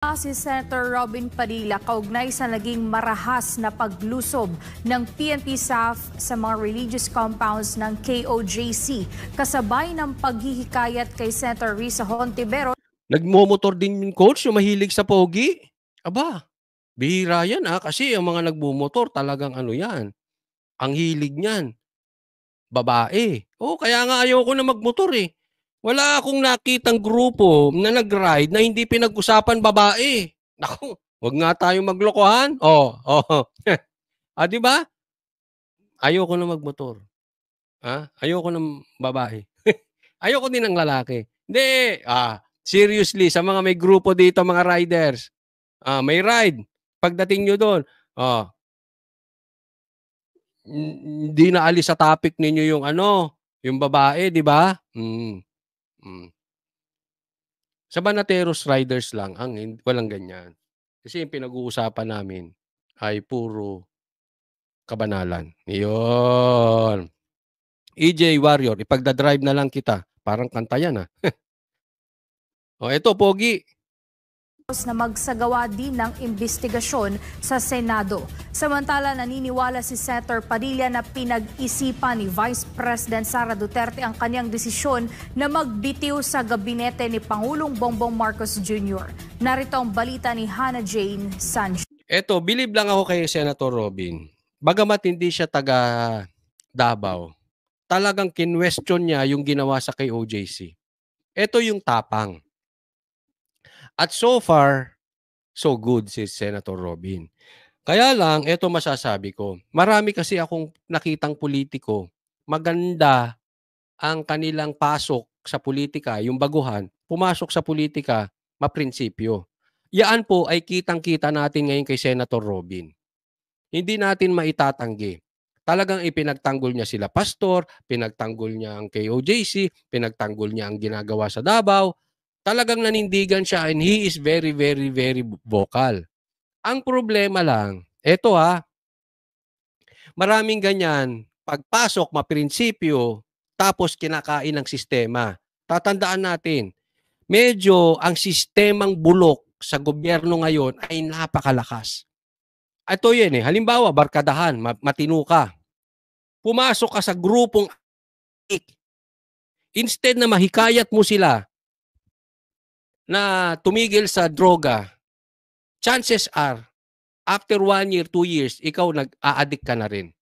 Si Senator Robin Padilla kaugnay sa naging marahas na paglusob ng PNP SAF sa mga religious compounds ng KOJC kasabay ng paghihikayat kay Senator Risa Hontiveros. Nagmomotor din yung coach, yung mahilig sa pogi. Aba, bihira yan kasi ang mga nagmumotor talagang ano yan, ang hilig niyan, babae. Kaya nga ayoko na magmotor eh. Wala akong nakitang grupo na nag-ride na hindi pinag-usapan babae. Naku, wag nga tayong maglokohan. Di ba? Ayoko na magmotor. Ayoko ng babae. Ayoko din ng lalaki. Hindi, seriously, sa mga may grupo dito, mga riders, may ride. Pagdating nyo doon, hindi na alis sa topic ninyo yung babae, di ba? Sa Banateros riders lang, walang ganyan. Kasi yung pinag-uusapan namin ay puro kabanalan. Yun. EJ Warrior, ipagdadrive na lang kita. Parang kanta yan eto, Pogi. Na magsagawa din ng investigasyon sa Senado. Samantala, naniniwala si Senator Padilla na pinag-isipan ni Vice President Sara Duterte ang kanyang desisyon na magbitiw sa gabinete ni Pangulong Bongbong Marcos Jr. Narito ang balita ni Hannah Jane Sanchez. Eto, believe lang ako kay Senator Robin. Bagamat hindi siya taga Davao, talagang kinwestiyon niya yung ginawa sa KOJC. Ito yung tapang. At so far, so good si Senator Robin. Kaya lang, ito masasabi ko. Marami kasi akong nakitang politiko, maganda ang kanilang pasok sa politika, yung baguhan, pumasok sa politika, maprinsipyo. Yaan po ay kitang-kita natin ngayon kay Senator Robin. Hindi natin maitatanggi. Talagang ipinagtanggol niya sila pastor, pinagtanggol niya ang KOJC, pinagtanggol niya ang ginagawa sa Davao. Talagang nanindigan siya and he is very, very, very vocal. Ang problema lang, eto maraming ganyan, pagpasok, maprinsipyo, tapos kinakain ng sistema. Tatandaan natin, medyo ang sistemang bulok sa gobyerno ngayon ay napakalakas. Ito yan halimbawa, barkadahan, matino ka. Pumasok ka sa grupong instead na mahikayat mo sila na tumigil sa droga, chances are, after 1 year, 2 years, ikaw nag-a-addict ka na rin.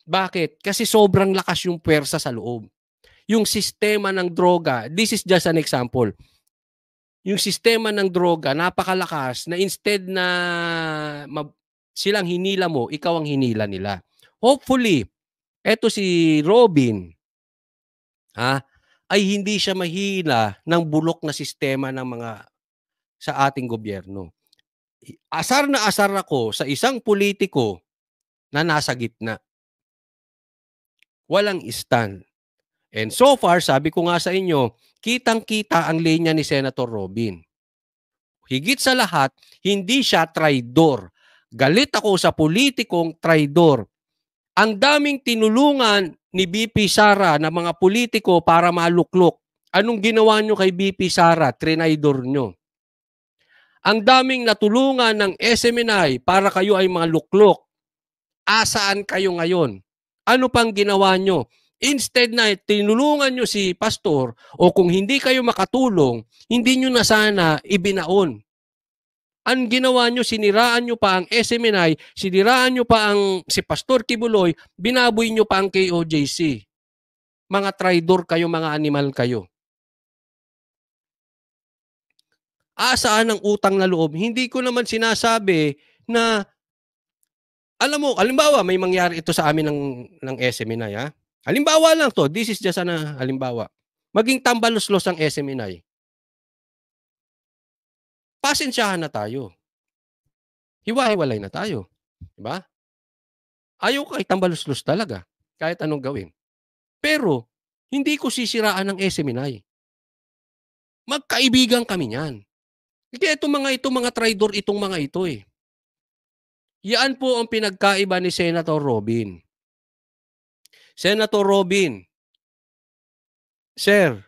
Bakit? Kasi sobrang lakas yung puwersa sa loob. Yung sistema ng droga, this is just an example. Yung sistema ng droga, napakalakas na instead na silang hinila mo, ikaw ang hinila nila. Hopefully, eto si Robin, ay hindi siya mahila ng bulok na sistema ng mga sa ating gobyerno. Asar na asar ako sa isang politiko na nasa gitna. Walang stand. And so far, sabi ko nga sa inyo, kitang-kita ang linya ni Senator Robin. Higit sa lahat, hindi siya traidor. Galit ako sa politikong traidor. Ang daming tinulungan ni BP Sara na mga politiko para maluklok. Anong ginawa nyo kay BP Sara? Trinaidor nyo. Ang daming natulungan ng SMNI para kayo ay mga luklok. Asaan kayo ngayon? Ano pang ginawa nyo? Instead na tinulungan nyo si pastor o kung hindi kayo makatulong, hindi nyo na sana ibinaon. Ang ginawa nyo, siniraan nyo pa ang SMNI, siniraan nyo pa ang si Pastor Kibuloy, binaboy nyo pa ang KOJC. Mga traidor kayo, mga animal kayo. Saan ang utang na loob? Hindi ko naman sinasabi na, alam mo, halimbawa, may mangyari ito sa amin ng SMNI. Halimbawa lang to, this is just halimbawa. Maging tambaluslos ang SMNI. Pasensyahan na tayo. Hiwa-hiwalay na tayo. Diba? Ayaw kahit tambaluslos talaga. Kahit anong gawin. Pero, hindi ko sisiraan ng SMNI. Magkaibigan kami niyan. Kaya itong mga traidor, itong mga ito Yan po ang pinagkaiba ni Senator Robin. Senator Robin, Sir,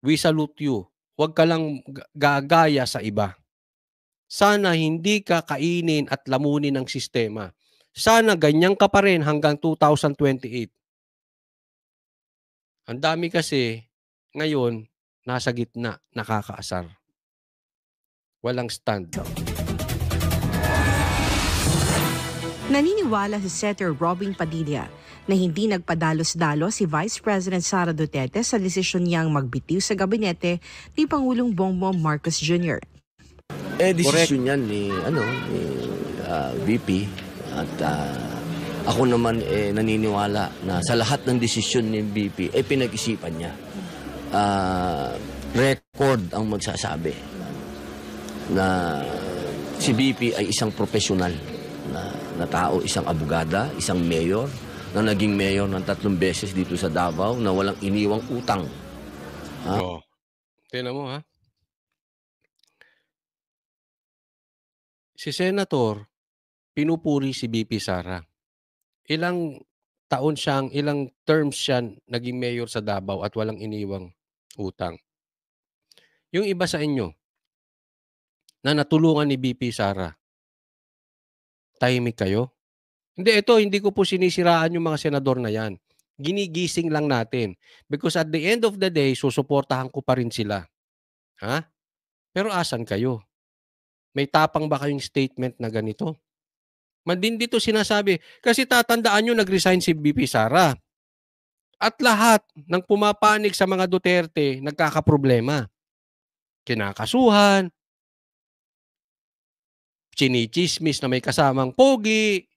we salute you. Huwag ka lang gagaya sa iba. Sana hindi ka kainin at lamunin ng sistema. Sana ganyan ka pa rin hanggang 2028. Ang dami kasi ngayon nasa gitna, nakakaasar. Walang stand. Naniniwala si Senator Robin Padilla na hindi nagpadalos-dalos si Vice President Sara Duterte sa desisyon niyang magbitiw sa gabinete ni Pangulong Bongbong Marcos Jr. Desisyon yan ni VP at ako naman naniniwala na sa lahat ng desisyon ni VP pinag-isipan niya. Record ang magsasabi na si VP ay isang profesional na tao, isang abogada, isang mayor na naging mayor ng 3 beses dito sa Davao na walang iniwang utang. Oh. Tingnan mo ha. Si Senator, pinupuri si VP Sara. Ilang terms siya naging mayor sa Davao at walang iniwang utang. Yung iba sa inyo na natulungan ni VP Sara, tahimik kayo? Hindi ko po sinisiraan yung mga senador na yan. Ginigising lang natin. Because at the end of the day, susuportahan ko pa rin sila. Ha? Pero asan kayo? May tapang ba kayong statement na ganito? Mandindi to sinasabi. Kasi tatandaan nyo, nag-resign si VP Sara. At lahat ng pumapanig sa mga Duterte, nagkakaproblema. Kinakasuhan, chinichismis na may kasamang pogi,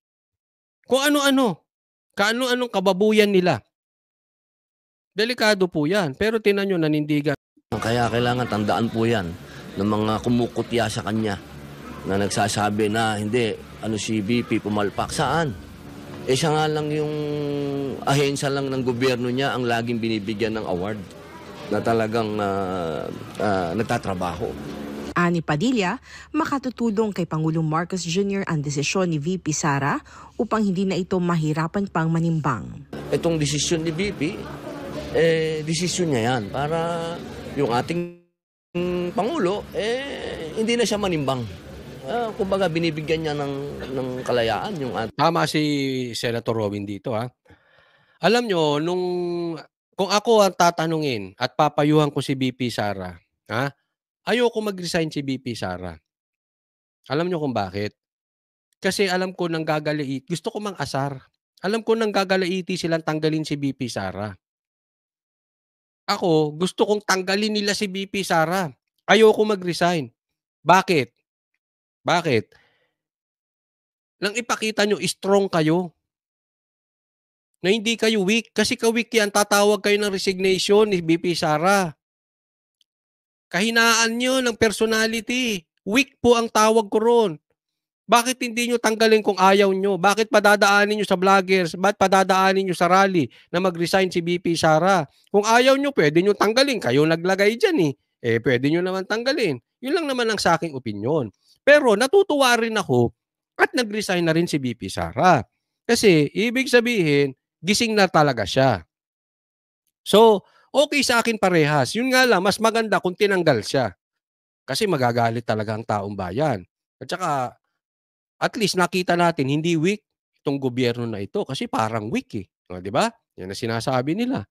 kung ano-ano. Kaano-anong kababuyan nila. Delikado po yan. Pero tinan nyo, nanindigan. Kaya kailangan tandaan po yan ng mga kumukutya sa kanya na nagsasabi na hindi, si VP pumalpak. Saan? Siya nga lang yung ahensya lang ng gobyerno niya ang laging binibigyan ng award na talagang nagtatrabaho. Ani Padilla, makatutulong kay Pangulong Marcos Jr. ang desisyon ni VP Sara upang hindi na ito mahirapan pang manimbang. Itong desisyon ni VP, desisyon niya yan para yung ating Pangulo, hindi na siya manimbang. Kumbaga binibigyan niya ng kalayaan yung ating... Tama si Senator Robin dito ha. Alam nyo, kung ako ang tatanungin at papayuhan ko si VP Sara, ha? Ayoko mag-resign si VP Sara. Alam nyo kung bakit? Kasi alam ko nang gagalaiti. Gusto ko mang-asar. Alam ko nang gagalaiti silang tanggalin si VP Sara. Ako, gusto kong tanggalin nila si VP Sara. Ayoko mag-resign. Bakit? Bakit? Nang ipakita nyo, strong kayo. Na hindi kayo weak. Kasi ka-weak yan, tatawag kayo ng resignation ni VP Sara. Kahinaan nyo ng personality. Weak po ang tawag ko ron. Bakit hindi nyo tanggalin kung ayaw nyo? Bakit padadaanin nyo sa vloggers? Bakit padadaanin nyo sa rally na mag-resign si VP Sara? Kung ayaw nyo, pwede nyo tanggalin. Kayo naglagay dyan pwede nyo naman tanggalin. Yun lang naman ang sa aking opinyon. Pero natutuwa rin ako at nag-resign na rin si VP Sara. Kasi ibig sabihin, gising na talaga siya. So, okay sa akin parehas. Yun nga lang, mas maganda kung tinanggal siya. Kasi magagalit talaga ang taong bayan. At saka, at least nakita natin, hindi weak itong gobyerno na ito. Kasi parang weak di ba? Yan ang sinasabi nila.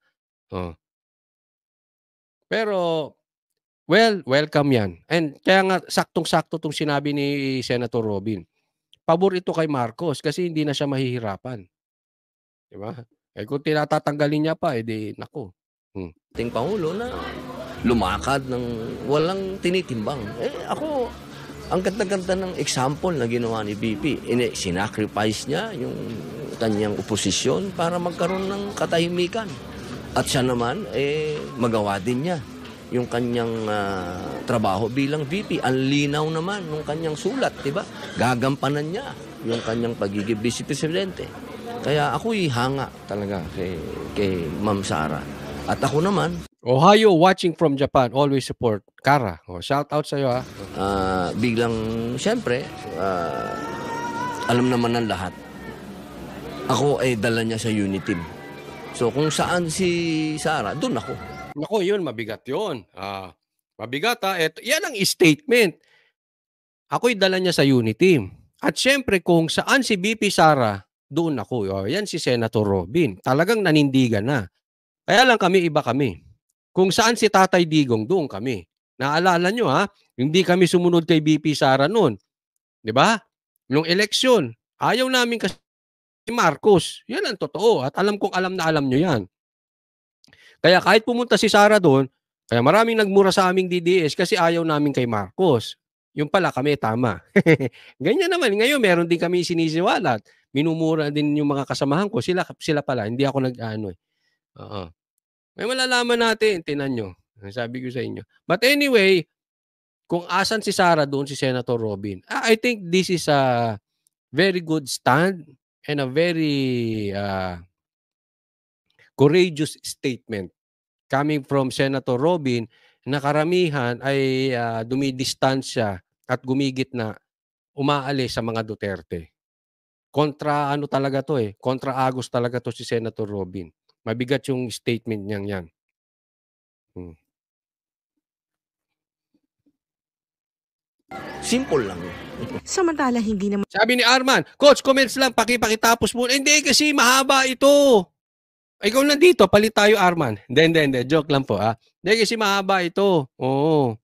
Pero, welcome yan. And kaya nga, saktong-sakto itong sinabi ni Senator Robin. Pabor ito kay Marcos kasi hindi na siya mahihirapan. Di ba? Kung tinatatanggalin niya pa, nako. Ating Pangulo na lumakad ng walang tinitimbang. Ako, ang ganda-ganda ng example na ginawa ni VP. Sinacrifice niya yung kanyang oposisyon para magkaroon ng katahimikan. At siya naman, magawa din niya yung kanyang trabaho bilang VP. Ang linaw naman ng kanyang sulat, diba? Gagampanan niya yung kanyang pagiging Vice Presidente. Kaya ako'y hanga talaga kay Ma'am Sara. At ako naman, Ohio watching from Japan, always support. Kara, shout out sa'yo ha. Biglang, siyempre, alam naman ng lahat. Ako ay dala niya sa unity team. So kung saan si Sara, doon ako. Nako, yun, mabigat yun. Mabigat ha. Yan ang statement. Ako'y dala niya sa unity. At siyempre kung saan si VP Sara, doon ako. O, yan si Senator Robin. Talagang nanindigan na. Kaya lang kami, iba kami. Kung saan si Tatay Digong, doon kami. Naalala nyo ha, hindi kami sumunod kay VP Sara noon. 'Di ba? Nung eleksyon, ayaw namin kasi Marcos. Yan ang totoo at alam kong alam na alam nyo yan. Kaya kahit pumunta si Sara doon, kaya maraming nagmura sa aming DDS kasi ayaw namin kay Marcos. Yung pala kami tama. Ganyan naman. Ngayon meron din kami sinisiwalat. Minumura din yung mga kasamahan ko. Sila pala. Hindi ako nag-ano eh. Oo. May malalaman natin. Tinan nyo. Sabi ko sa inyo. But anyway, kung asan si Sara, doon si Senator Robin. I think this is a very good stand and a very courageous statement coming from Senator Robin na karamihan ay dumidistansya at gumigit na umaalis sa mga Duterte. Kontra ano talaga to eh, kontra Agos talaga to si Senator Robin. Mabigat yung statement niyang yan. Simple lang. Samantala, hindi naman Sabi ni Arman, Coach, comments lang, pakipakitapos mo. Hindi kasi mahaba ito. Ikaw nandito, palit tayo Arman. Hindi. Joke lang po ha. Hindi kasi mahaba ito. Oo.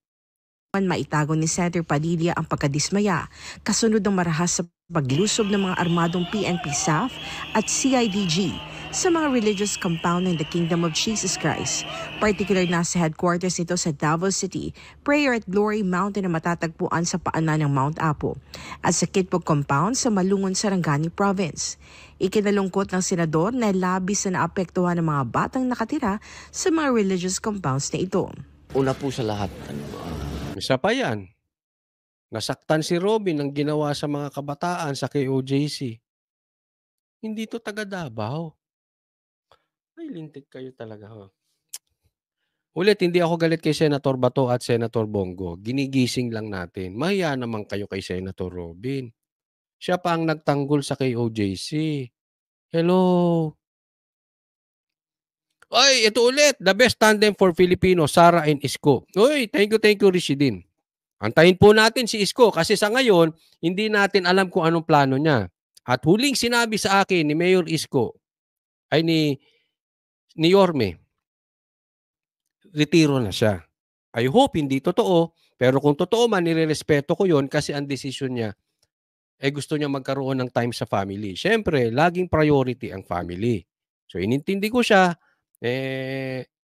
maitago ni Senator Padilla ang pagkadismaya kasunod ng marahas sa paglusob ng mga armadong PNP staff at CIDG sa mga religious compound ng the Kingdom of Jesus Christ, particular na sa headquarters nito sa Davao City, Prayer at Glory Mountain na matatagpuan sa paanan ng Mount Apo, at sa Kitpog Compound sa Malungon, Sarangani Province. Ikinalungkot ng senador na labis na naapektuhan ng mga batang nakatira sa mga religious compounds na ito. Una po sa lahat, Isa pa yan. Nasaktan si Robin ng ginawa sa mga kabataan sa KOJC. Hindi to taga Davao. Ay, lintik kayo talaga. Oh. Ulit, hindi ako galit kay Senator Bato at Senator Bongo. Ginigising lang natin. Mahiya naman kayo kay Senator Robin. Siya pa ang nagtanggol sa KOJC. Hello. Ay, ito ulit. The best tandem for Filipino, Sara and Isko. Uy, thank you, Rishidin. Antayin po natin si Isko kasi sa ngayon, hindi natin alam kung anong plano niya. At huling sinabi sa akin ni Mayor Isko, ay ni Yorme, retiro na siya. I hope hindi totoo, pero kung totoo man, nirerespeto ko yon kasi ang desisyon niya, gusto niya magkaroon ng time sa family. Siyempre, laging priority ang family. So, inintindi ko siya,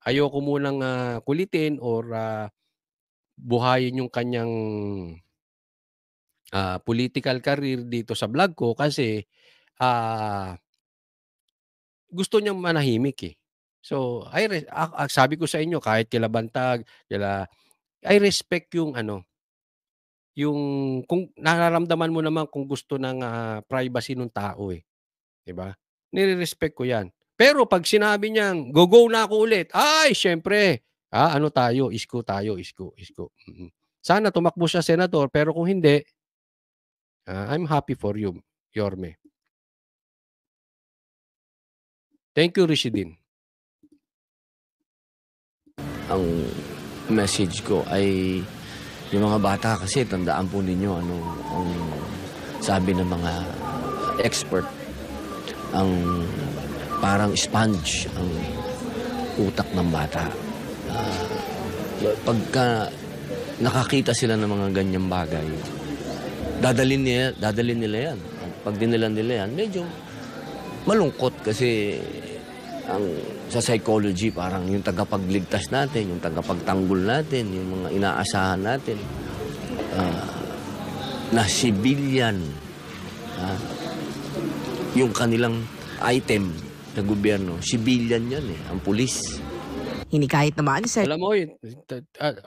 ayoko munang kulitin or buhayin yung kanyang political career dito sa vlog ko kasi gusto niyang manahimik eh. So, sabi ko sa inyo kahit kila Bantag, I respect yung yung kung nararamdaman mo naman kung gusto ng privacy ng tao eh. 'Di ba? Nire-respect ko 'yan. Pero pag sinabi niyang go na ako ulit, ay syempre, ano tayo, isko tayo, isko. Sana tumakbo siya senador pero kung hindi, I'm happy for you, Yorme. Thank you, Rishidin. ang message ko ay yung mga bata kasi tandaan po ninyo ang sabi ng mga expert, ang parang sponge ang utak ng bata. Pagka nakakita sila ng mga ganyang bagay, dadalhin nila yan. At pag dinala nila yan, medyo malungkot kasi sa psychology, parang yung tagapagligtas natin, yung tagapagtanggol natin, yung mga inaasahan natin, na civilian, yung kanilang item sa gobyerno, civilian yan ang pulis. Hinikayat naman sa Alam mo,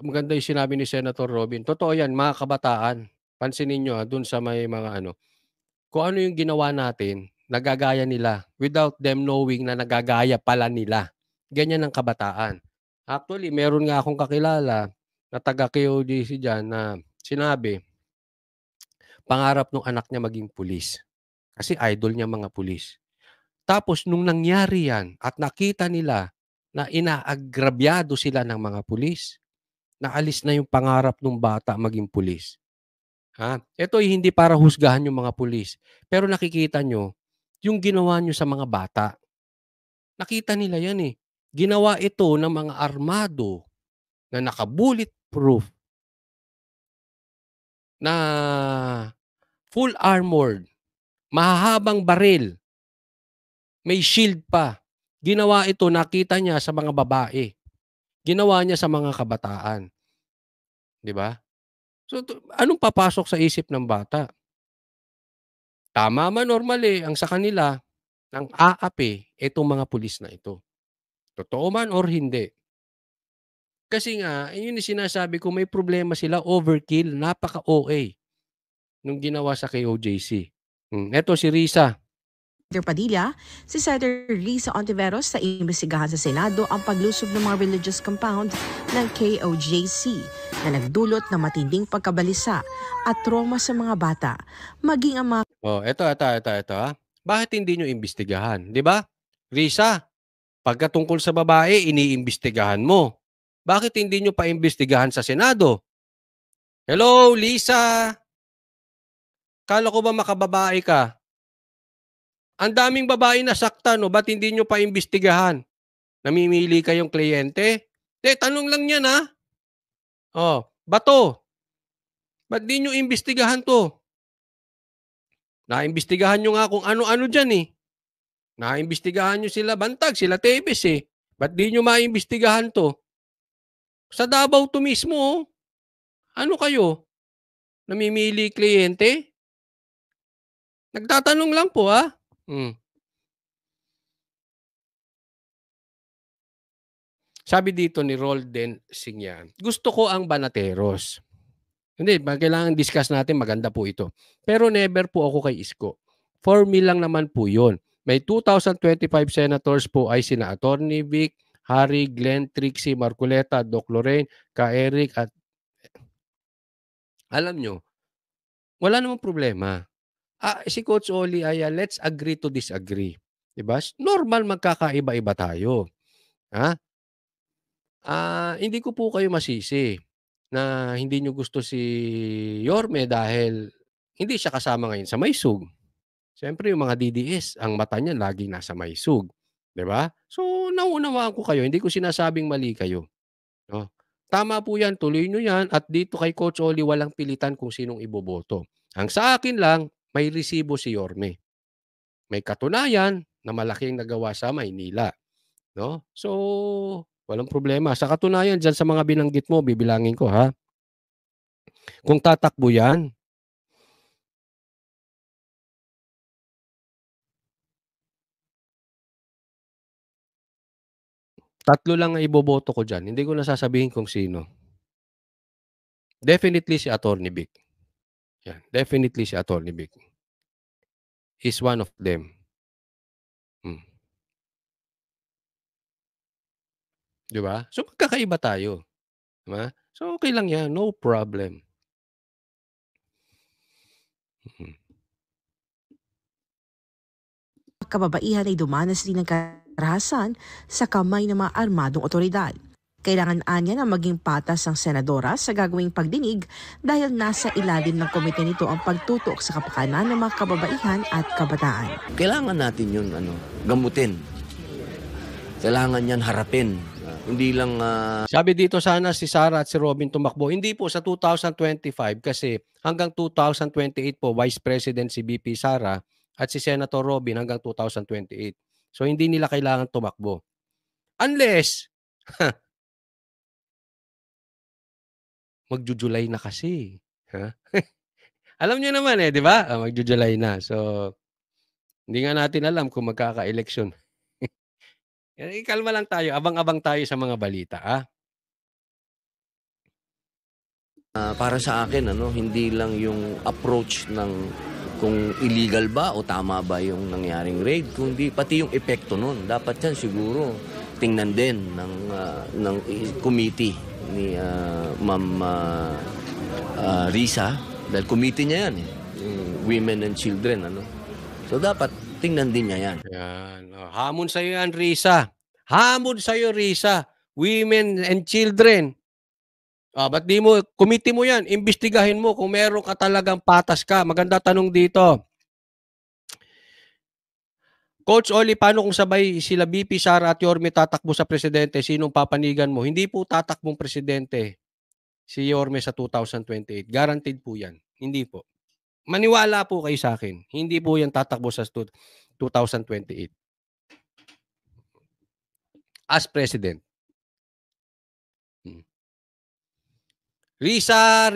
maganda yung sinabi ni Senator Robin. Totoo yan, mga kabataan. Pansinin nyo dun sa may mga kung ano yung ginawa natin, nagagaya nila without them knowing na nagagaya pala nila. Ganyan ang kabataan. Actually, meron nga akong kakilala na taga-KOJC dyan na sinabi, pangarap ng anak niya maging pulis. Kasi idol niya mga pulis. Tapos nung nangyari yan at nakita nila na inaagrabyado sila ng mga pulis, naalis na yung pangarap ng bata maging pulis. Ito ay hindi para husgahan yung mga pulis. Pero nakikita nyo, yung ginawa nyo sa mga bata. Nakita nila yan eh. Ginawa ito ng mga armado na naka-bulletproof, na full armored, mahahabang baril, may shield pa. Ginawa ito, nakita niya sa mga babae. Ginawa niya sa mga kabataan. 'Di ba? So, anong papasok sa isip ng bata? Tama man normal ang sa kanila, ng aapi itong mga pulis na ito. Totoo man or hindi. Kasi nga, yun yung sinasabi ko, may problema sila, overkill, napaka-OA nung ginawa sa KOJC. Eto si Risa. Senator Padilla, si Senator Risa Ontiveros na imbestigahan sa Senado ang paglusob ng mga religious compound ng KOJC na nagdulot ng matinding pagkabalisa at trauma sa mga bata, maging ang mga Ito. Bakit hindi nyo imbestigahan? Di ba? Risa, pagkatungkol sa babae, iniimbestigahan mo. Bakit hindi nyo pa imbestigahan sa Senado? Hello, Lisa! Kala ko ba makababae ka? Ang daming babae na saktan, no? Ba't hindi nyo pa imbestigahan? Namimili kayong kliyente? Tanong lang yan, ha? Bato. Ba't di nyo imbestigahan to? Naimbestigahan nyo nga kung ano-ano dyan, eh. Naimbestigahan nyo sila Bantag, sila Tebes, eh. Ba't di nyo maimbestigahan to? Sa Davao to mismo, oh. Ano kayo? Namimili kliyente? Nagtatanong lang po, ha? Sabi dito ni Rolden Signan, gusto ko ang Banateros. Hindi, kailangan discuss natin, maganda po ito. Pero never po ako kay Isko. For me lang naman po yun. May 2025 senators po ay sina Attorney Vic, Harry, Glenn, Trixie, Marcoleta, Doc Lorraine, Ka Eric at alam nyo, wala namang problema. Si Coach Oli ay let's agree to disagree. Diba? Normal magkakaiba-iba tayo. Hindi ko po kayo masisi na hindi nyo gusto si Yorme dahil hindi siya kasama ngayon sa Maysug. Siyempre yung mga DDS, ang mata niya laging nasa Maysug. 'Di ba? So nauunawaan ko kayo, hindi ko sinasabing mali kayo. No? Tama po yan, tuloy nyo yan at dito kay Coach Oli walang pilitan kung sinong iboboto. Ang sa akin lang, may resibo si Yorme. May katunayan na malaking nagawa sa Maynila. No? So, walang problema. Sa katunayan, dyan sa mga binanggit mo, bibilangin ko ha. Kung tatakbo yan, tatlo lang ang iboboto ko dyan. Hindi ko nasasabihin kung sino. Definitely si Attorney Vic. Yan. Definitely si Attorney Vic. Is one of them. Diba? So, magkakaiba tayo. Diba? So, okay lang yan. No problem. kababaihan ay dumanas din ng karahasan sa kamay ng mga armadong otoridad. Kailangan anya na maging patas ang senadora sa gagawing pagdinig dahil nasa ilalim ng komite nito ang pagtutok sa kapakanan ng mga kababaihan at kabataan. Kailangan natin yun gamutin. Kailangan yan harapin. Hindi lang... Sabi dito sana si Sara at si Robin tumakbo. Hindi po sa 2025 kasi hanggang 2028 po Vice President si BP Sara at si Senator Robin hanggang 2028. So hindi nila kailangan tumakbo. Unless... Magjujulay na kasi. Alam niyo naman di ba? Magjujulay na. So, hindi nga natin alam kung magkaka-eleksyon. Kalma lang tayo. Abang-abang tayo sa mga balita. Para sa akin, hindi lang yung approach ng kung illegal ba o tama ba yung nangyaring raid, kundi pati yung epekto nun. Dapat yan siguro tingnan din ng committee ni Ma'am Risa, dahil committee niya yan, Women and Children. So dapat tingnan din niya yan. Hamon sa'yo yan, Risa. Hamon sa'yo, Risa. Women and Children. Ba't di mo, committee mo yan, imbestigahin mo kung meron ka talagang patas ka. Maganda tanong dito. Coach Oli, paano kung sabay sila BP Sara at Yorme tatakbo sa presidente? Sinong papanigan mo? Hindi po tatakbong presidente si Yorme sa 2028. Guaranteed po yan. Hindi po. Maniwala po kayo sa akin. Hindi po yan tatakbo sa 2028 as president. Risa,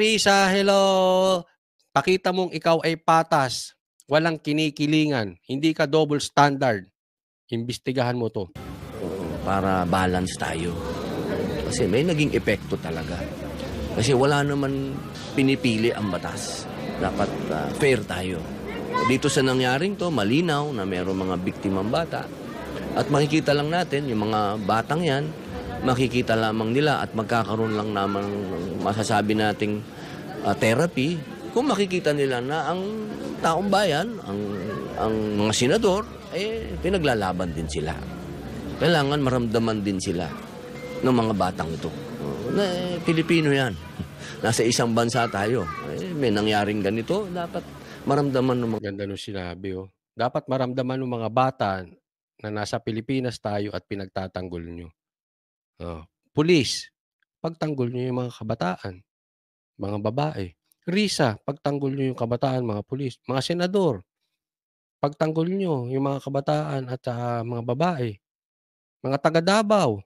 hello. Pakita mong ikaw ay patas. Walang kinikilingan. Hindi ka double standard. Imbestigahan mo to. Para balance tayo. Kasi may naging epekto talaga. Kasi wala naman pinipili ang batas. Dapat fair tayo. Dito sa nangyaring to, malinaw na mayroong mga biktimang bata. At makikita lang natin, yung mga batang yan, makikita lamang nila at magkakaroon lang naman masasabi nating therapy kung makikita nila na ang taong bayan, ang mga senador, pinaglalaban din sila. Kailangan maramdaman din sila ng mga batang ito. Pilipino yan. Nasa isang bansa tayo. May nangyaring ganito, dapat maramdaman ng mga... Ganda nung sinabi, oh. Dapat maramdaman ng mga bata na nasa Pilipinas tayo at pinagtatanggol nyo. Pulis, pagtanggol nyo yung mga kabataan, mga babae. Risa, pagtanggol nyo yung kabataan, mga pulis. Mga senador, pagtanggol nyo yung mga kabataan at mga babae. Mga taga Davao,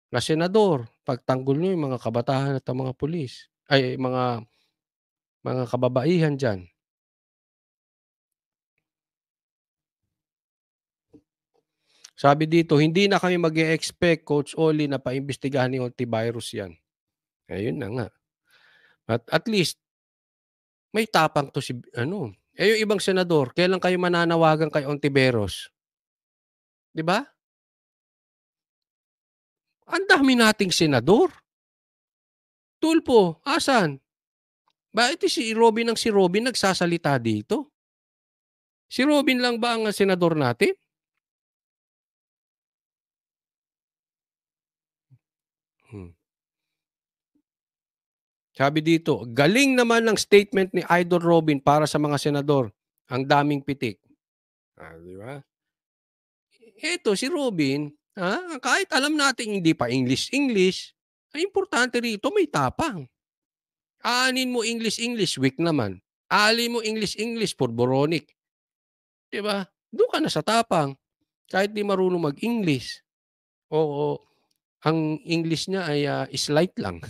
na senador, pagtanggol nyo yung mga kabataan at mga pulis. Ay, mga kababaihan dyan. Sabi dito, hindi na kami mag-e-expect, Coach Oli, na paimbestigahan ni antivirus yan. Ayun na nga. At least, may tapang to si, yung ibang senador, kailan kayo mananawagan kay Ontiveros? Di ba? Ang dami nating senador. Tulpo, asan? Bakit si Robin nagsasalita dito? Si Robin lang ba ang senador natin? Sabi dito, galing naman ng statement ni Idol Robin para sa mga senador. Ang daming pitik. Di ba? Eto, si Robin, kahit alam natin hindi pa English, ang importante rito may tapang. Aanin mo English, weak naman. Aanin mo English, purboronic. Di ba? Doon ka na sa tapang. Kahit di marunong mag-English. Oo, ang English niya ay slight lang.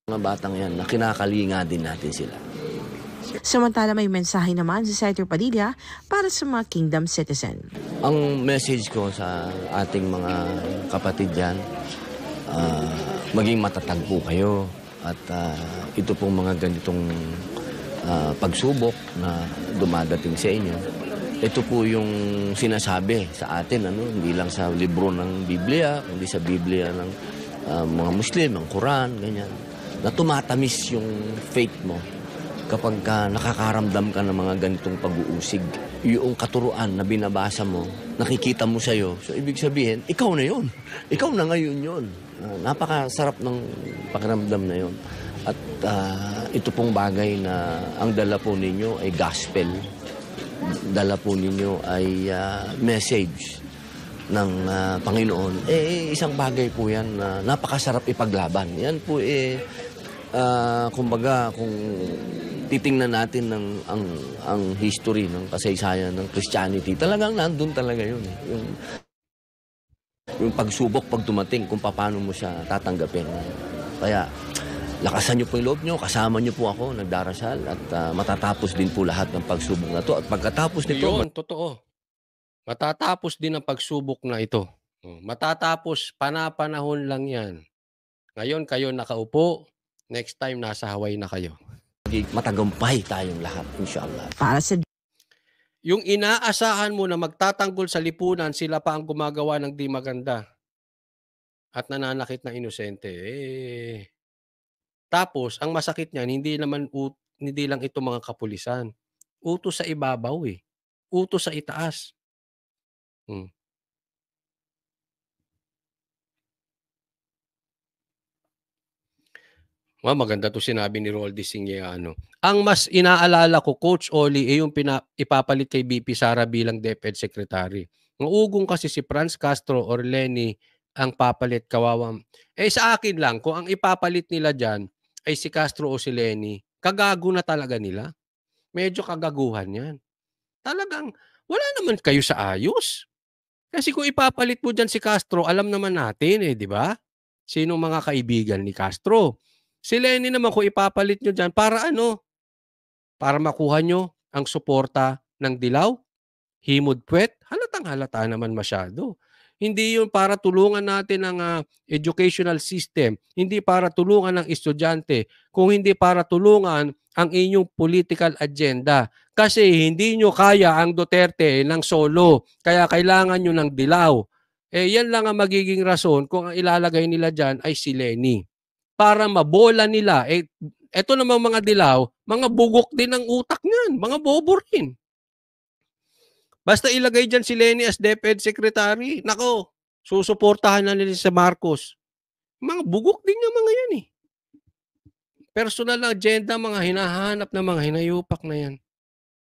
Mga batang yan, na kinakalinga din natin sila. Samantala may mensahe naman si Senator Padilla para sa mga Kingdom citizen. Ang message ko sa ating mga kapatid dyan, maging matatag po kayo. At ito pong mga ganitong pagsubok na dumadating sa inyo, ito po yung sinasabi sa atin, hindi lang sa libro ng Biblia, kundi sa Biblia ng mga Muslim, ang Quran, ganyan, na tumatamis yung faith mo kapag nakakaramdam ka ng mga ganitong pag-uusig. Yung katuruan na binabasa mo, nakikita mo sa'yo, so ibig sabihin, ikaw na yun. Ikaw na ngayon yun. Napakasarap ng pakiramdam na yun. At ito pong bagay na ang dala po ninyo ay gospel. Dala po ninyo ay message ng Panginoon. Isang bagay po yan na napakasarap ipaglaban. Yan po kumbaga, kung titingnan natin ang history ng kasaysayan ng Christianity, talagang nandun talaga yun. Yung pagsubok pag dumating, kung paano mo siya tatanggapin. Kaya, lakasan niyo po yung loob niyo, kasama niyo po ako, nagdarasal, at matatapos din po lahat ng pagsubok na to. At pagkatapos nito... Yun, totoo. Matatapos din ang pagsubok na ito. Matatapos, panahon lang yan. Ngayon, kayo nakaupo. Next time, nasa Hawaii na kayo. Matagumpay tayong lahat, inshallah. Para sa yung inaasahan mo na magtatanggol sa lipunan, sila pa ang gumagawa ng di maganda at nananakit na inosente. Tapos, ang masakit niyan, hindi lang ito mga kapulisan. Utos sa ibabaw Utos sa itaas. Maganda 'to sinabi ni Roldy Singhiano. Ang mas inaalala ko, Coach Oli, yung ipapalit kay VP Sara bilang DepEd Secretary. Maugong kasi si Franz Castro or Leni ang papalit, kawawang sa akin lang kung ang ipapalit nila diyan ay si Castro o si Leni, kagago na talaga nila. Medyo kagaguhan 'yan. Talagang wala naman kayo sa ayos. Kasi kung ipapalit mo diyan si Castro, alam naman natin, 'di ba? Sinong mga kaibigan ni Castro. Si Leni naman kung ipapalit niyo diyan para ano, para makuha niyo ang suporta ng Dilaw, Himod Puwet, halatang-halata naman masyado. Hindi 'yun para tulungan natin ang, educational system, hindi para tulungan ang estudyante, kung hindi para tulungan ang inyong political agenda. Kasi hindi niyo kaya ang Duterte ng solo, kaya kailangan niyo ng Dilaw. 'Yan lang ang magiging rason kung ang ilalagay nila diyan ay si Leni. Para mabola nila, eto namang mga Dilaw, mga bugok din ang utak niyan, mga bobo rin. Basta ilagay diyan si Leni as DepEd Secretary, nako, susuportahan na nila si Marcos. Mga bugok din yang mga yan, eh. Personal na agenda, mga hinahanap na mga hinayupak na yan.